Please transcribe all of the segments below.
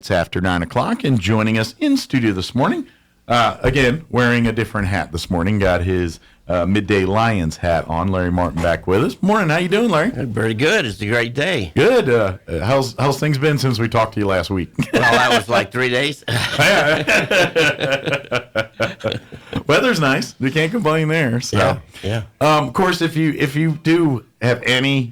It's after 9 o'clock, and joining us in studio this morning, again, wearing a different hat this morning, got his Midday Lions hat on. Larry Martin back with us. Morning, how you doing, Larry? Very good. It's a great day. Good. How's things been since we talked to you last week? Well, that was like 3 days. Weather's nice. You can't complain there. So. Yeah. Of course, if you do have any,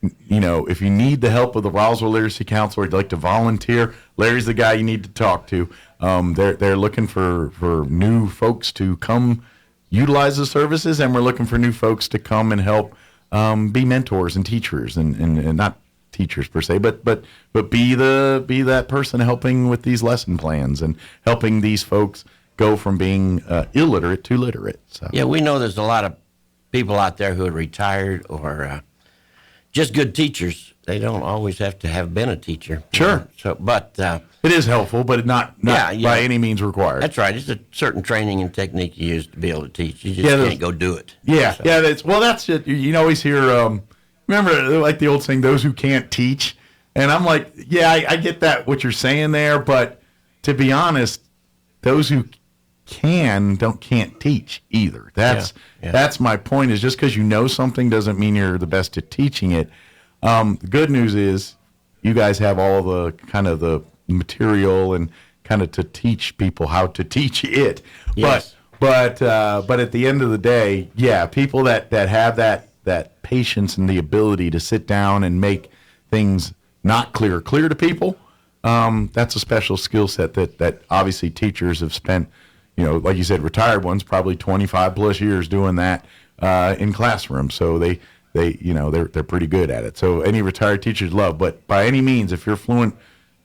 if you need the help of the Roswell Literacy Council or you'd like to volunteer, Larry's the guy you need to talk to. They're looking for new folks to come utilize the services, and we're looking for new folks to come and help be mentors and teachers, and not teachers per se, but be that person helping with these lesson plans and helping these folks go from being illiterate to literate. So. Yeah, we know there's a lot of people out there who are retired or just good teachers. They don't always have to have been a teacher. Sure. But it is helpful, but not by any means required. That's right. It's a certain training and technique you use to be able to teach. You just can't go do it. Yeah, so. That's it. You always hear, remember, like the old saying, those who can't teach. And I'm like, I get that, what you're saying there, but to be honest, those who can't teach either. That's my point, is just because you know something doesn't mean you're the best at teaching it. The good news is you guys have all the kind of the material and kind of to teach people how to teach it. Yes. But at the end of the day, people that have that patience and the ability to sit down and make things not clear to people, that's a special skill set that obviously teachers have spent, like you said, retired ones, probably 25 plus years doing that in classrooms. So they're pretty good at it. So any retired teachers love, but by any means, if you're fluent,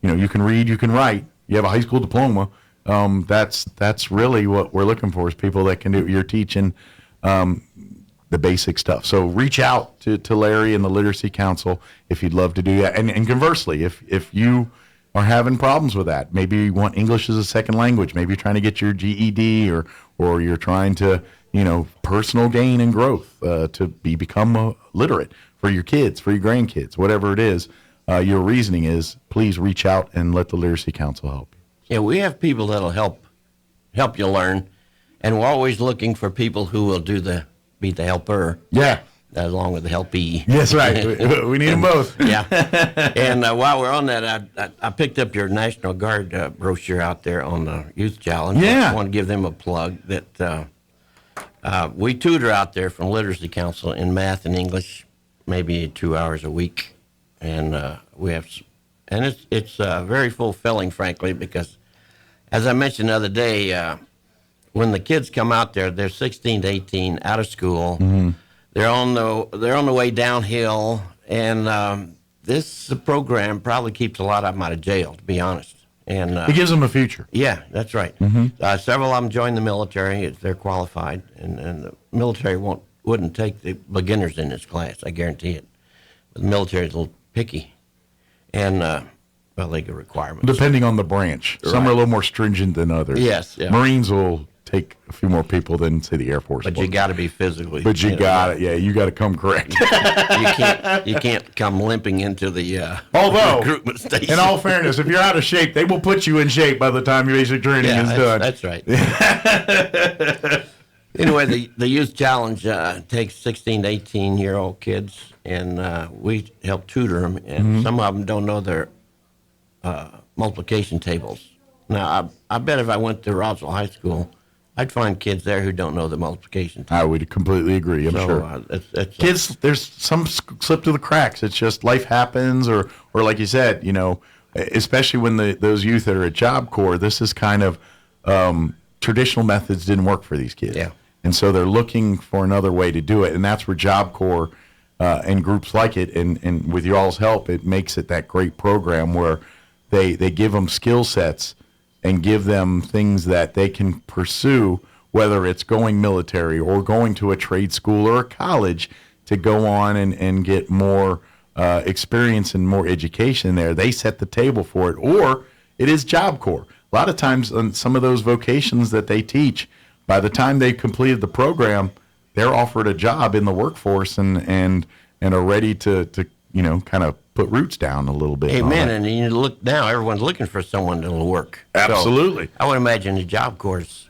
you can read, you can write, you have a high school diploma, that's really what we're looking for, is people that can do, you're teaching the basic stuff. So reach out to Larry and the Literacy Council if you'd love to do that. And conversely, if you are having problems with that, maybe you want English as a second language, maybe you're trying to get your GED or you're trying to, personal gain and growth to become literate for your kids, for your grandkids, whatever it is, your reasoning is, please reach out and let the Literacy Council help you. Yeah, we have people that'll help you learn, and we're always looking for people who will be the helper. Yeah. Along with the helpee. Yes, right. We need them both. Yeah. And while we're on that, I picked up your National Guard brochure out there on the Youth Challenge. Yeah. I want to give them a plug that we tutor out there from Literacy Council in math and English, maybe 2 hours a week. And it's very fulfilling, frankly, because as I mentioned the other day, when the kids come out there, they're 16 to 18, out of school. Mm-hmm. They're on the way downhill, and this program probably keeps a lot of them out of jail, to be honest. And it gives them a future. Yeah, that's right. Mm-hmm. Several of them join the military if they're qualified, and the military wouldn't take the beginners in this class, I guarantee it. But the military is a little picky, and they get requirements. Depending on the branch. Right. Some are a little more stringent than others. Yes. Yeah. Marines will take a few more people than, say, the Air Force. But you got to be physically. But you got it. Yeah, you got to come correct. You can't come limping into the recruitment station. In all fairness, if you're out of shape, they will put you in shape by the time your basic training is done. That's right. Anyway, the Youth Challenge takes 16 to 18-year-old kids, and we help tutor them. And some of them don't know their multiplication tables. Now, I bet if I went to Roswell High School, I'd find kids there who don't know the multiplication table. I would completely agree. I'm sure. Kids, there's some slip through the cracks. It's just life happens, or like you said, especially when those youth that are at Job Corps, this is kind of traditional methods didn't work for these kids. Yeah. And so they're looking for another way to do it, and that's where Job Corps and groups like it, and with y'all's help, it makes it that great program where they give them skill sets and give them things that they can pursue, whether it's going military or going to a trade school or a college to go on and get more experience and more education there. They set the table for it, or it is Job Corps. A lot of times on some of those vocations that they teach, by the time they've completed the program, they're offered a job in the workforce and are ready to kind of put roots down a little bit. and all Amen. that. And you look now, everyone's looking for someone that'll work. So, Absolutely. I would imagine the Job Corps is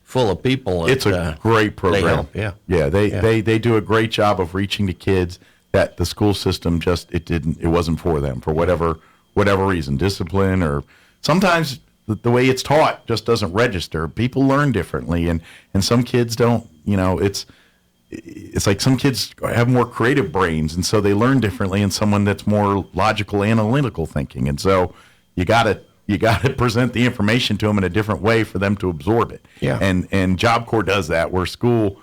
full of people. It's a great program. They help, yeah. Yeah, they do a great job of reaching to kids that the school system it wasn't for them for whatever reason, discipline, or sometimes the way it's taught just doesn't register. People learn differently, and some kids don't. It's like some kids have more creative brains, and so they learn differently, and someone that's more logical, analytical thinking, and so you got to present the information to them in a different way for them to absorb it. Yeah. And Job Corps does that, where school,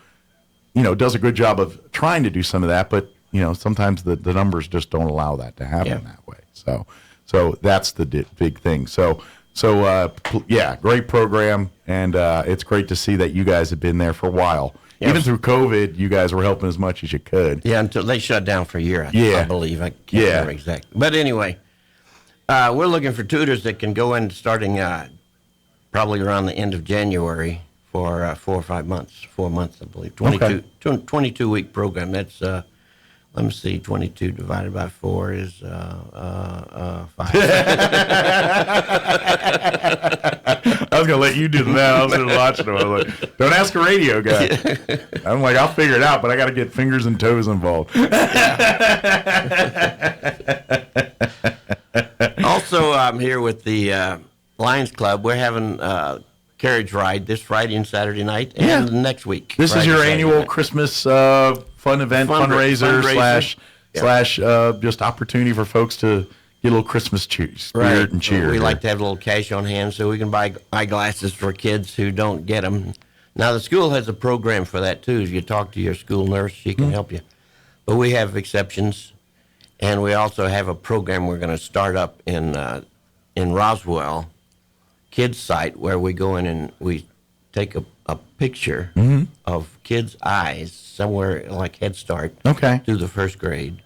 does a good job of trying to do some of that, but sometimes the numbers just don't allow that to happen that way. So that's the big thing. So great program, and it's great to see that you guys have been there for a while. Yes. Even through COVID, you guys were helping as much as you could. Yeah, until they shut down for a year, I believe. I can't remember exactly. But anyway, we're looking for tutors that can go in starting probably around the end of January for 4 or 5 months. 4 months, I believe. 22-week program. That's, let me see, 22 divided by 4 is 5. I was going to let you do the math. I was sitting watching them. I was like, don't ask a radio guy. I'm like, I'll figure it out, but I got to get fingers and toes involved. Also, I'm here with the Lions Club. We're having a carriage ride this Friday and Saturday night and next week. This Friday, is your Saturday annual night. Christmas fun event, fundraiser slash just opportunity for folks to get a little Christmas spirit and cheer. We like to have a little cash on hand so we can buy eyeglasses for kids who don't get them. Now, the school has a program for that, too. If you talk to your school nurse, she can help you. But we have exceptions, and we also have a program we're going to start up in Roswell, kids site, where we go in and we take a picture of kids' eyes somewhere like Head Start through the first grade.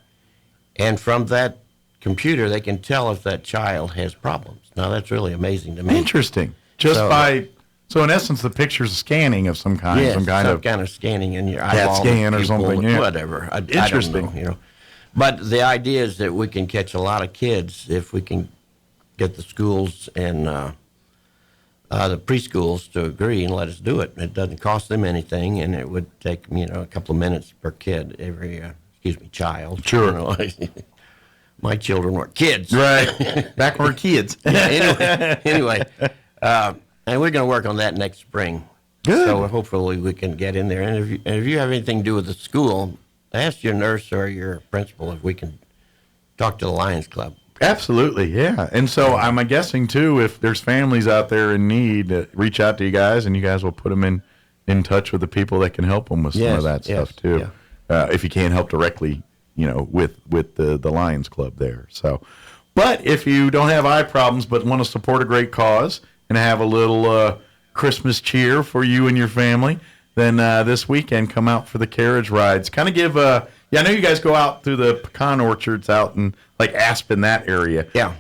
And from that computer, they can tell if that child has problems. Now, that's really amazing to me. Interesting. So in essence, the picture's a scanning of some kind. Yes, some kind of scanning in your CAT eyeball. scan or something, yeah. Whatever. Interesting. I don't know, But the idea is that we can catch a lot of kids if we can get the schools and the preschools to agree and let us do it. It doesn't cost them anything, and it would take a couple of minutes per kid, every child. Sure. My children were kids. Right. Back when we were kids. Anyway, and we're going to work on that next spring. Good. So hopefully we can get in there. And if you have anything to do with the school, ask your nurse or your principal if we can talk to the Lions Club. Absolutely, yeah. And so I'm guessing, too, if there's families out there in need, reach out to you guys, and you guys will put them in touch with the people that can help them with some of that stuff, too. Yeah. If you can't help directly, with the Lions Club there. So, but if you don't have eye problems but want to support a great cause and have a little Christmas cheer for you and your family, then this weekend come out for the carriage rides. Kind of give I know you guys go out through the pecan orchards out in like Aspen, that area. Yeah.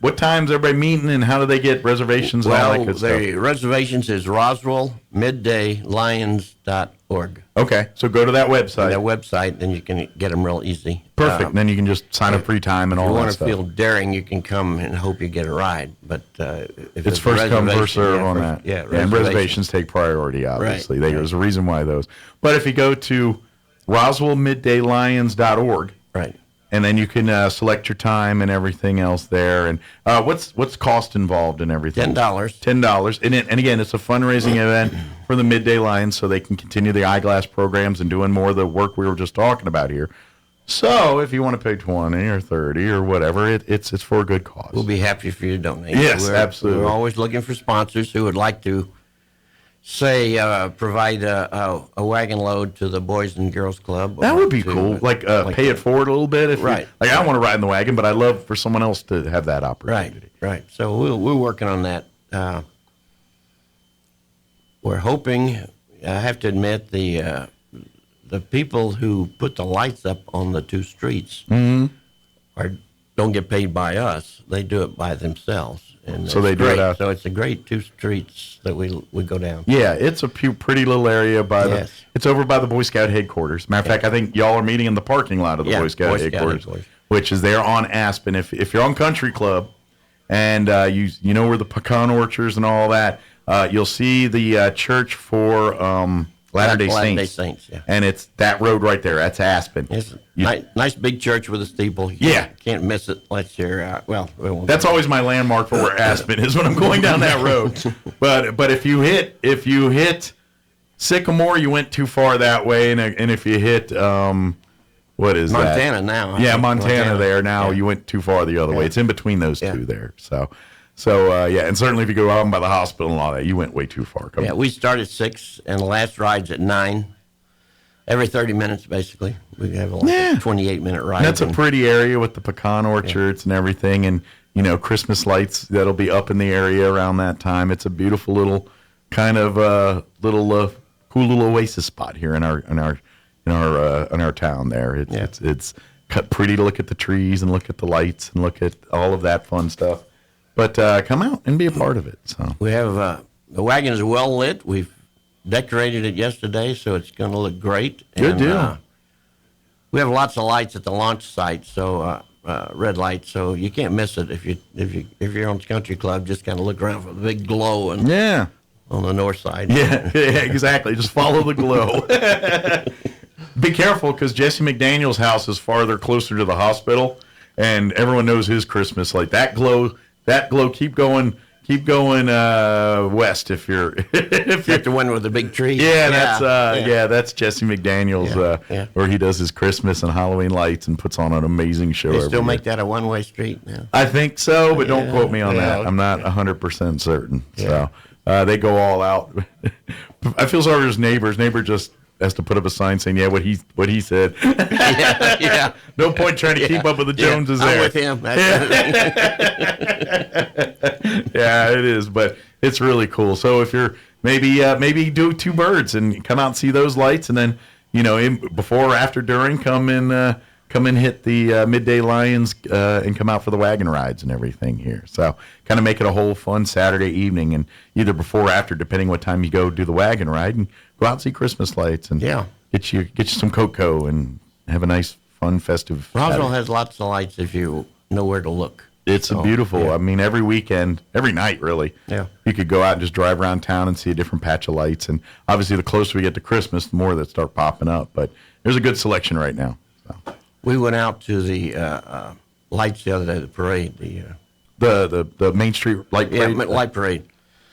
What time's everybody meeting, and how do they get reservations and all that good stuff? The reservations is RoswellMiddayLions.org. Okay, so go to that website. That website, and you can get them real easy. Perfect. And then you can just sign up for your time and all that stuff. If you want to feel daring, you can come and hope you get a ride. But if it's first come, first serve on that. Yeah, and reservations take priority, obviously. Right. There's a reason why those. But if you go to RoswellMiddayLions.org, right, and then you can select your time and everything else there. And what's cost involved in everything? $10. And again, it's a fundraising event for the Midday Lions, so they can continue the eyeglass programs and doing more of the work we were just talking about here. So if you want to pay 20 or 30 or whatever, it's for a good cause. We'll be happy for you to donate. Yes, absolutely. We're always looking for sponsors who would like to, say, provide a wagon load to the Boys and Girls Club. That would be cool. Like pay it forward a little bit. Right. I don't want to ride in the wagon, but I'd love for someone else to have that opportunity. Right. So we're working on that. We're hoping. I have to admit the people who put the lights up on the two streets don't get paid by us. They do it by themselves. And so they do it out. So it's a great two streets that we go down. Yeah, it's a pretty little area it's over by the Boy Scout headquarters. Matter of fact, I think y'all are meeting in the parking lot of the Boy Scout headquarters. which is there on Aspen. If you're on Country Club, and you know where the pecan orchards and all that, you'll see the church for Latter-day Saints. Yeah. And it's that road right there. That's Aspen. It's nice big church with a steeple. Yeah. Can't miss it unless you're, That's always my landmark for where Aspen is when I'm going down that road. But if you hit Sycamore, you went too far that way, and if you hit what is Montana that? now. Yeah, Montana there now. Yeah. You went too far the other way. It's in between those two there. So yeah, and certainly if you go out by the hospital and all that, you went way too far. Yeah, we start at 6, and the last ride's at 9. Every 30 minutes, basically. We have a 28-minute ride. And that's a pretty area with the pecan orchards and everything, and Christmas lights that'll be up in the area around that time. It's a beautiful little kind of cool little oasis spot here in our town. There, it's cut pretty to look at the trees and look at the lights and look at all of that fun stuff. But come out and be a part of it. So we have the wagon is well lit. We've decorated it yesterday, so it's going to look great. Good deal. We have lots of lights at the launch site, so red lights, so you can't miss it if you're on the Country Club. Just kind of look around for the big glow and on the north side. Yeah, exactly. Just follow the glow. Be careful because Jesse McDaniel's house is farther closer to the hospital, and everyone knows his Christmas light. That glow. Keep going west if you're the one with the big tree. Yeah, that's Jesse McDaniel's where he does his Christmas and Halloween lights and puts on an amazing show. They still make that a one-way street now. I think so, but don't quote me on that. I'm not 100% certain. So they go all out. I feel sorry for his neighbor. His neighbor just has to put up a sign saying, what he said. Yeah. No point trying to keep up with the Joneses there. I'm with him. Yeah, it is, but it's really cool. So if you're maybe do two birds and come out and see those lights, and then before or after during come and hit the Midday Lions and come out for the wagon rides and everything here. So kind of make it a whole fun Saturday evening, and either before or after, depending what time you go do the wagon ride, and go out and see Christmas lights and get you some cocoa and have a nice fun festive. Roswell has lots of lights if you know where to look. It's beautiful. Yeah. I mean, every weekend, every night, really. Yeah. You could go out and just drive around town and see a different patch of lights. And obviously, the closer we get to Christmas, the more that start popping up. But there's a good selection right now. So. We went out to the lights the other day, the parade. The Main Street Light Parade? Yeah, Light Parade.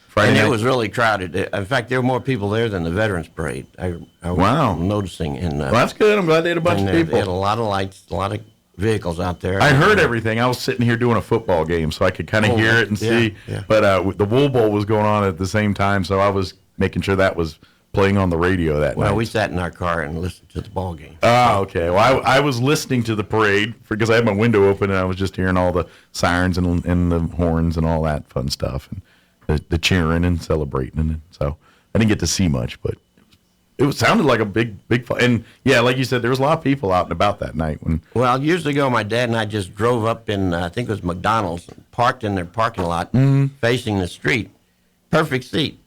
Friday night? It was really crowded. In fact, there were more people there than the Veterans Parade. I was noticing. And, well, that's good. I'm glad they had a bunch of people. They had a lot of lights, a lot of vehicles out there. I heard everything. I was sitting here doing a football game, so I could kind of hear it and see. Yeah. But the Wool Bowl was going on at the same time, so I was making sure that was playing on the radio that night. Well, we sat in our car and listened to the ball game. Oh, okay. Well, I was listening to the parade because I had my window open and I was just hearing all the sirens and the horns and all that fun stuff and the cheering and celebrating. And so I didn't get to see much, but it sounded like a big fun. And yeah, like you said, there was a lot of people out and about that night. Well, years ago, my dad and I just drove up in, I think it was McDonald's, parked in their parking lot facing the street. Perfect seat.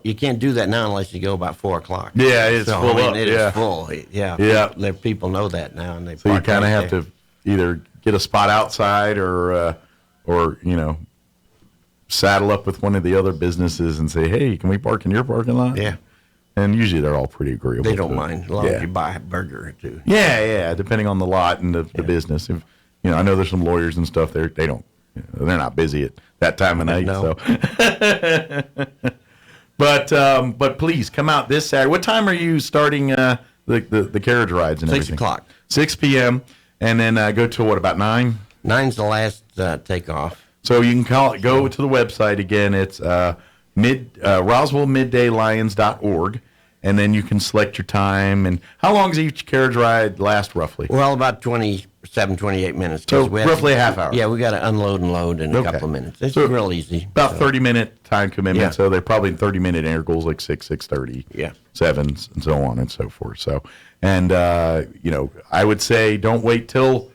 You can't do that now unless you go about 4 o'clock. Yeah, it's full up. It is full. Yeah. People know that now, and so you kind of have to either get a spot outside or saddle up with one of the other businesses and say, "Hey, can we park in your parking lot?" Yeah. And usually they're all pretty agreeable. They don't mind as long as you buy a burger or two. Yeah, depending on the lot and the business. If, I know there's some lawyers and stuff there. They don't. They're not busy at that time of night. No. So. But please come out this Saturday. What time are you starting the carriage rides and 6 everything? 6 o'clock. 6 p.m. And then go to what, about 9? 9's the last takeoff. So you can go to the website again. It's RoswellMiddayLions.org, and then you can select your time. And how long does each carriage ride last roughly? Well, about 27, 28 minutes. So roughly a half hour. Yeah, we got to unload and load in a couple of minutes. It's real easy. About 30-minute time commitment. Yeah. So they're probably in 30-minute intervals, like 6, 6:30, 7, and so on and so forth. So, and I would say don't wait till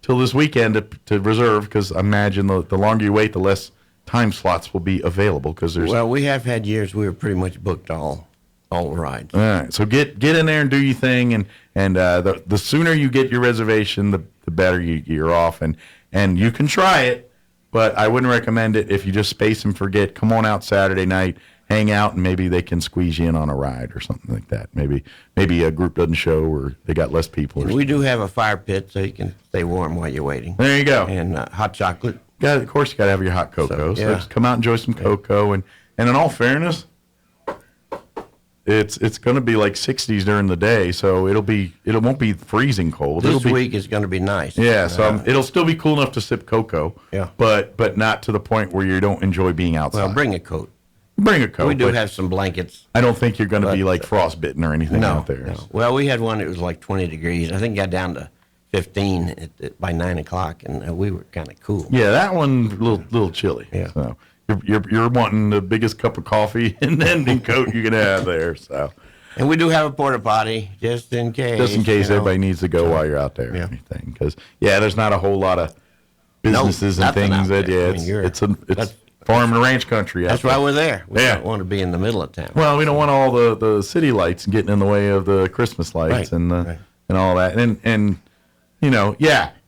this weekend to reserve, because I imagine the longer you wait, the less time slots will be available, because there's. Well, we have had years we were pretty much booked all all the rides. All right, so get in there and do your thing, and the sooner you get your reservation, the better you're off, and you can try it, but I wouldn't recommend it if you just space and forget. Come on out Saturday night, hang out, and maybe they can squeeze you in on a ride or something like that. Maybe a group doesn't show or they got less people. We do have a fire pit so you can stay warm while you're waiting. There you go. And hot chocolate. Of course, you got to have your hot cocoa. So yeah. just come out and enjoy some cocoa, and in all fairness, it's going to be like 60s during the day, so it won't be freezing cold. This week is going to be nice. Yeah, so it'll still be cool enough to sip cocoa. Yeah. But not to the point where you don't enjoy being outside. Well, bring a coat. Bring a coat. We do but have some blankets. I don't think you're going to be like frostbitten or anything No, out there. no. Well, we had one that was like 20 degrees. I think it got down to 15 by 9 o'clock, and we were kind of cool. Yeah, that one a little chilly. Yeah. So you're wanting the biggest cup of coffee and ending coat you can have there. So. And we do have a porta potty just in case. Just in case everybody needs to go while you're out there Yeah. or anything. Because, there's not a whole lot of businesses and nothing things out that, there. it's that's farm and ranch country. That's why we're there. We Yeah. don't want to be in the middle of town. Well, we don't want all the city lights getting in the way of the Christmas lights Right, and right. and all that. And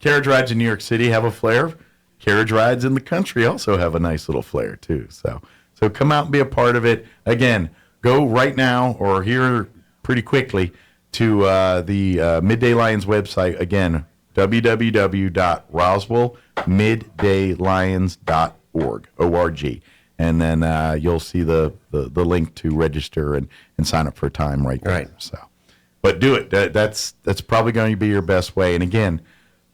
carriage rides in New York City have a flair. Carriage rides in the country also have a nice little flair too. So come out and be a part of it. Again, go right now or here pretty quickly to the Midday Lions website. Again, www.roswellmiddaylions.org, and then you'll see the link to register and sign up for a time right there. Right. So, but do it. That's probably going to be your best way. And again,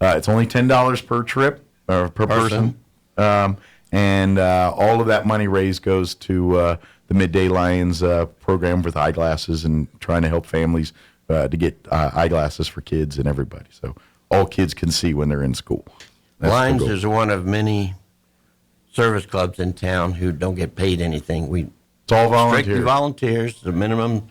it's only $10 per trip or per person. And all of that money raised goes to the Midday Lions program with eyeglasses and trying to help families to get eyeglasses for kids and everybody. So all kids can see when they're in school. That's the Lions goal. is one of many service clubs in town who don't get paid anything. We It's all strictly volunteer. volunteers, the minimum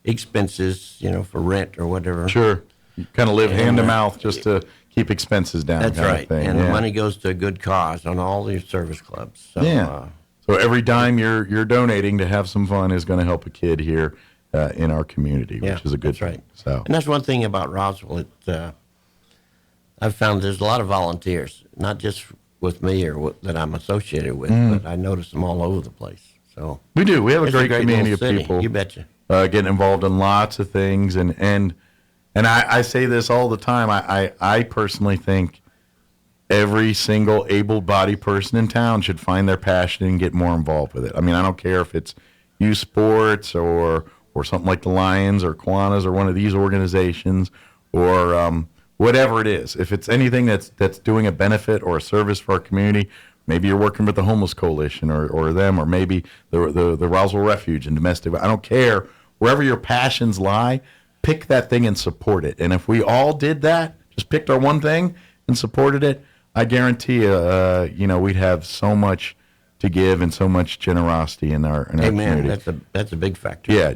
expenses, for rent or whatever. Sure. You kind of live And, hand to mouth just to keep expenses down. That's kind of right. thing. And yeah. the money goes to a good cause on all these service clubs. So, Yeah. So every dime you're donating to have some fun is going to help a kid here in our community, yeah, which is a good that's right. thing. So And that's one thing about Roswell. I've found there's a lot of volunteers, not just with me or that I'm associated with, but I notice them all over the place. So we do. We have a it's great community little of city. people You betcha. getting involved in lots of things, and I say this all the time. I personally think every single able-bodied person in town should find their passion and get more involved with it. I mean, I don't care if it's youth sports or something like the Lions or Kiwanis or one of these organizations or whatever it is. If it's anything that's doing a benefit or a service for our community, maybe you're working with the Homeless Coalition or them, or maybe the Roswell Refuge and domestic. I don't care. Wherever your passions lie, pick that thing and support it. And if we all did that, just picked our one thing and supported it, I guarantee we'd have so much to give and so much generosity in our Amen. community. That's a big factor. Yeah,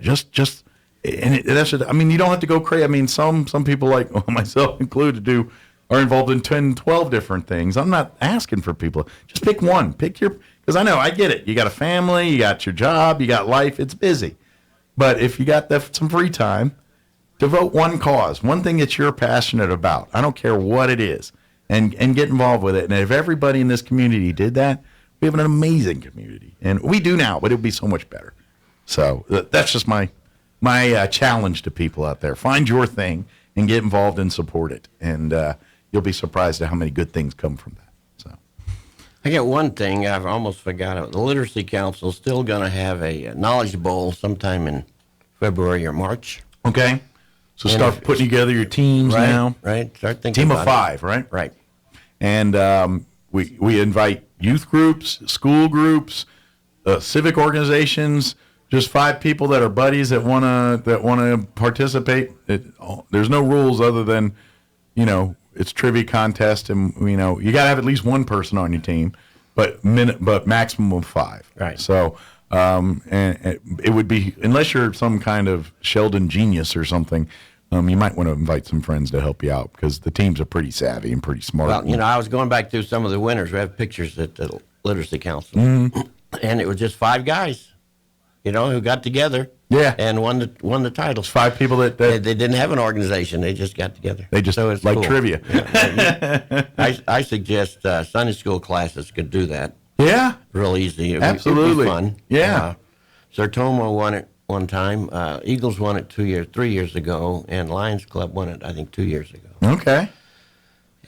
I mean, you don't have to go crazy. I mean, some people like myself included are involved in 10, 12 different things. I'm not asking for people. Just pick one. Because I get it. You got a family, you got your job, you got life. It's busy. But if you got some free time, devote one cause, one thing that you're passionate about. I don't care what it is, and get involved with it. And if everybody in this community did that, we have an amazing community. And we do now, but it would be so much better. So that's just my challenge to people out there. Find your thing and get involved and support it. And you'll be surprised at how many good things come from that. So I got one thing I've almost forgot. The Literacy Council is still going to have a Knowledge Bowl sometime in February or March. okay. So And start putting together your teams Right, now. right. Start thinking Team of about 5, right? it. Right. And we invite youth groups, school groups, civic organizations, just 5 people that are buddies that wanna participate. There's no rules other than, it's trivia contest, and you gotta have at least one person on your team, but maximum of 5. Right. So and it would be, unless you're some kind of Sheldon genius or something. You might want to invite some friends to help you out because the teams are pretty savvy and pretty smart. Well, I was going back through some of the winners. We have pictures at the Literacy Council, Mm-hmm. and it was just 5 guys, who got together Yeah. and won the titles. 5 people that They didn't have an organization; they just got together. they just so it's like cool. trivia. I suggest Sunday school classes could do that Yeah. real easy. Absolutely. It'd be fun. Yeah. Sertoma won it one time. Eagles won it 3 years ago, and Lions Club won it, I think, 2 years ago. Okay.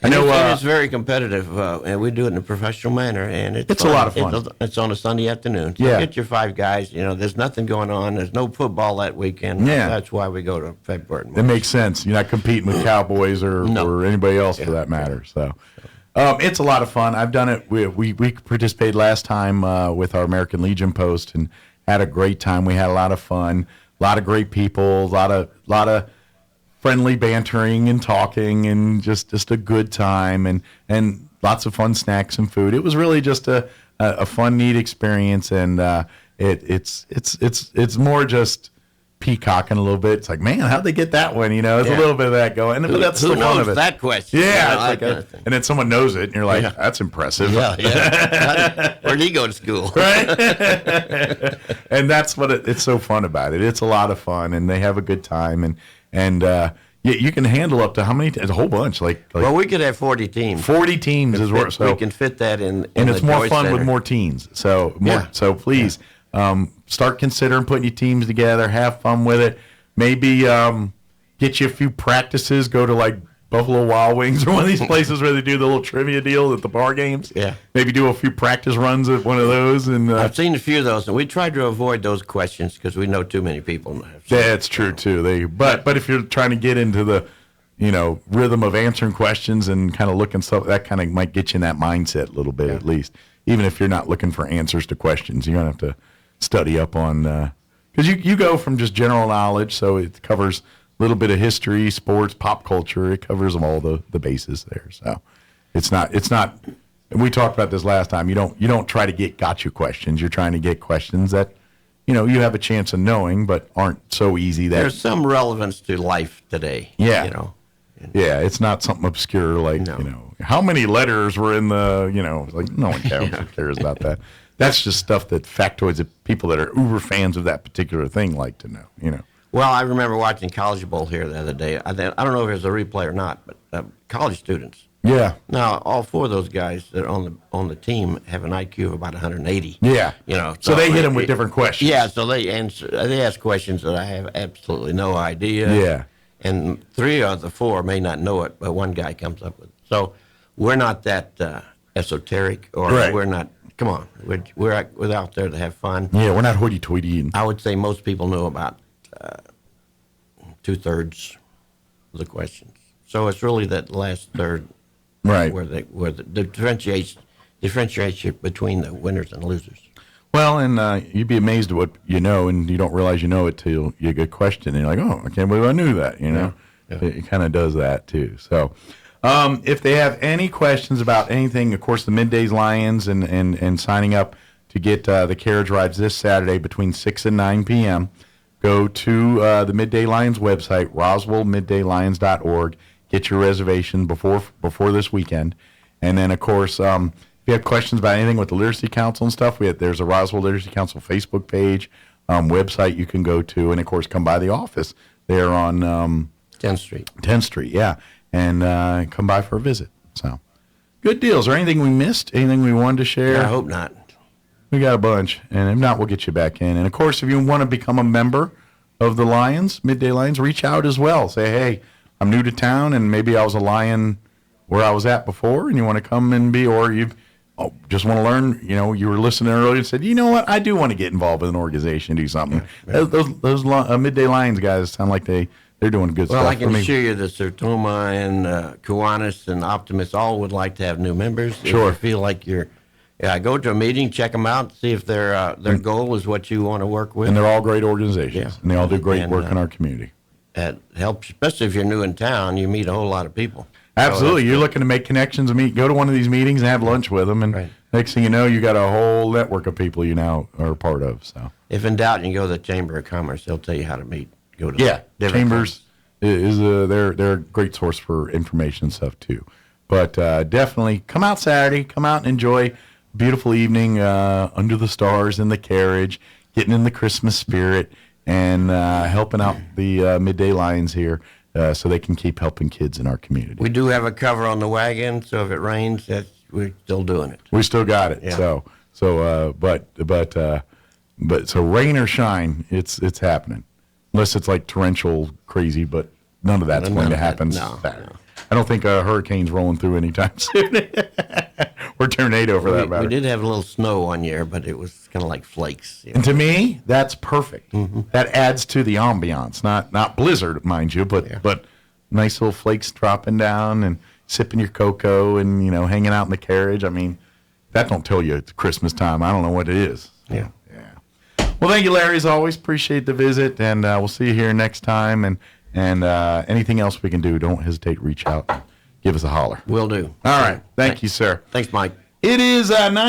I And know. it's very competitive, and we do it in a professional manner, and it's a fun. lot of fun. It's on a Sunday afternoon. So Yeah. get your 5 guys. You know, there's nothing going on. There's no football that weekend. Yeah. That's why we go to February. It makes sense. You're not competing with Cowboys or anybody else for that matter. So it's a lot of fun. I've done it. We participated last time with our American Legion post and had a great time. We had a lot of fun. A lot of great people. A lot of friendly bantering and talking and just a good time and lots of fun snacks and food. It was really just a fun, neat experience, and it's more just peacocking a little bit. It's like, man, how'd they get that one? You know, it's a little bit of that going. But that's Who the fun knows of it. that question? Yeah, I it's like and then someone knows it, and you're like, that's impressive. Yeah. Where'd he go to school? Right? And that's what it's so fun about it. It's a lot of fun, and they have a good time, and you can handle up to how many? A whole bunch, like Well, we could have 40 teams. 40 teams is where we can fit that in and it's the more Joyce fun Center. with more teams. So so please start considering putting your teams together. Have fun with it. Maybe get you a few practices. Go to like Buffalo Wild Wings or one of these places where they do the little trivia deal at the bar games. Yeah. Maybe do a few practice runs at one of those. And I've seen a few of those, and we tried to avoid those questions because we know too many people. that's true too. But if you're trying to get into the rhythm of answering questions and kind of looking stuff, that kind of might get you in that mindset a little bit at least. Even if you're not looking for answers to questions, you're gonna have to study up on because you go from just general knowledge, so it covers a little bit of history, sports, pop culture. It covers all the bases there. So it's not. And we talked about this last time. You don't try to get gotcha questions. You're trying to get questions that you have a chance of knowing, but aren't so easy that There's some relevance to life today. Yeah. Yeah, it's not something obscure like, how many letters were in the, like no one cares about that. That's just stuff that factoids that people that are uber fans of that particular thing like to know, Well, I remember watching College Bowl here the other day. I don't know if it was a replay or not, but college students. Yeah. Now, all 4 of those guys that are on the team have an IQ of about 180. Yeah. So they hit them with different questions. Yeah, so they ask questions that I have absolutely no idea. Yeah. And 3 of the 4 may not know it, but one guy comes up with it. So we're not that esoteric, or Right. we're not. Come on, we're out there to have fun. Yeah, we're not hoity-toity. And I would say most people know about 2/3 of the questions. So it's really that last third, right. where the differentiation between the winners and losers. Well, and you'd be amazed at what you know, and you don't realize you know it till you get a question, and you're like, oh, I can't believe I knew that, Yeah. It kind of does that, too. So if they have any questions about anything, of course, the Middays Lions and signing up to get the carriage rides this Saturday between 6 and 9 p.m., go to the Midday Lions website, roswellmiddaylions.org, get your reservation before this weekend. And then, of course, if you have questions about anything with the Literacy Council and stuff, there's a Roswell Literacy Council Facebook page, website you can go to, and, of course, come by the office there on 10th Street. 10th Street, yeah, and come by for a visit. So, good deals. Or anything we missed? Anything we wanted to share? I hope not. We got a bunch, and if not, we'll get you back in. And, of course, if you want to become a member of the Lions, Midday Lions, reach out as well. Say, hey, I'm new to town, and maybe I was a Lion where I was at before, and you want to come and be, or you just want to learn, you were listening earlier and said, you know what, I do want to get involved with an organization, do something. Yeah. Those Midday Lions guys sound like they're doing good stuff. Well, I can assure you that Sertoma and Kiwanis and Optimus all would like to have new members. Sure. If you feel like go to a meeting, check them out, see if their goal is what you want to work with. And they're all great organizations, Yeah. and they all do great work in our community. That helps, especially if you're new in town. You meet a whole lot of people. Absolutely. You're looking to make connections and go to one of these meetings and have lunch with them, and Right. next thing you know, you got a whole network of people you now are a part of. So If in doubt, you can go to the Chamber of Commerce. They'll tell you how to meet. Go to different Chambers is they're a great source for information and stuff too. But definitely come out Saturday. Come out and enjoy a beautiful evening under the stars in the carriage, getting in the Christmas spirit, and helping out the Midday Lions here so they can keep helping kids in our community. We do have a cover on the wagon, so if it rains, we're still doing it. We still got it. Yeah. So rain or shine, it's happening. Unless it's like torrential crazy, but none of that's None going of to that, happen no, Saturday. no. I don't think a hurricane's rolling through anytime soon. Or tornado for that matter. We did have a little snow one year, but it was kind of like flakes. And to me, that's perfect. Mm-hmm. That adds to the ambiance. Not blizzard, mind you, but nice little flakes dropping down and sipping your cocoa and hanging out in the carriage. I mean, that don't tell you it's Christmas time. I don't know what it is. Yeah. Well, thank you, Larry, as always. Appreciate the visit, and we'll see you here next time. And anything else we can do, don't hesitate to reach out. Give us a holler. Will do. All right. Thank you, sir. Thanks, Mike. It is 9